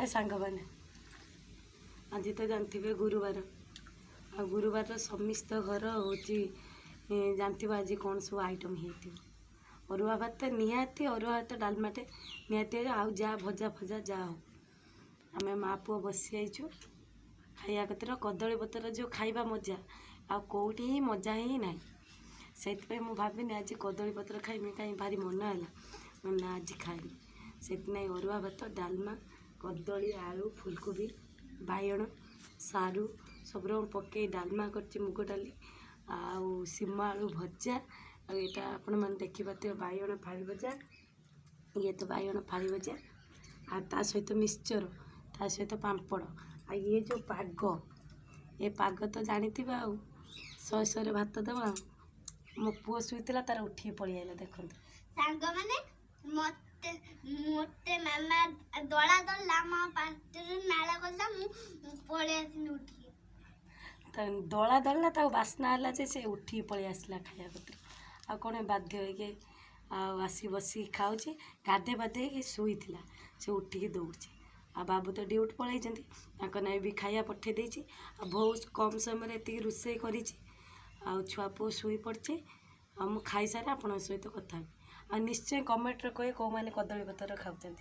हाय सांग मैंने आज तो जानते गुरुवार आ गुरुवार समस्त घर हूँ जानते आज कौन सब आइटम होती अरुआ भात निहाती अरुआ भात डालमाटे निहाती आउ जा भजा फजा जा हो आम माँ पुआ बसी आईचु खाया कतर कदली पतर जो खाइबा मजा आ कौटी ही मजा ही ना से भाविनी आज कदली पतर खाइमी कहीं भारी मन है ना आज खाइमी से अरुआ भात डालमा कदली आलू फुलकोबी बाइगण सारू सब पकई डालमा कर मुग डाली आउ सीमा आलू भजा आटा आपण मैंने देखिपे बाइगण फाड़ी भजा ये तो बाइगण फाड़ी भजा आ सहित मिक्सचर ता सहित पापड़ आ ये जो पाग ये पाग तो जानी आउ शहे शहे भात दबा मो पुओ शुईला तार उठी पड़ी आइला देखो सांग माने मते मते मामा दला दला मा पाटरू नाला गला मु पळे आसी उठी त दला दला ता बासना हला जे से उठी पड़ी आसला खाया पत्र आ कोने बाध्य होके आसी बसी खाऊचे गाधे बाधे शुईला से उठिकी दौड़ी आ बाबू तो ड्यूटी पलैंती ना भी खाया पठे देछि आ बहुत कम समय ये रोषे कर छुआ पु शुई पड़े आ मु खाई सारे आपण सहित कथा आ निश्चय कमेंट कहे कौ मैंने कदली पतर खाऊँ।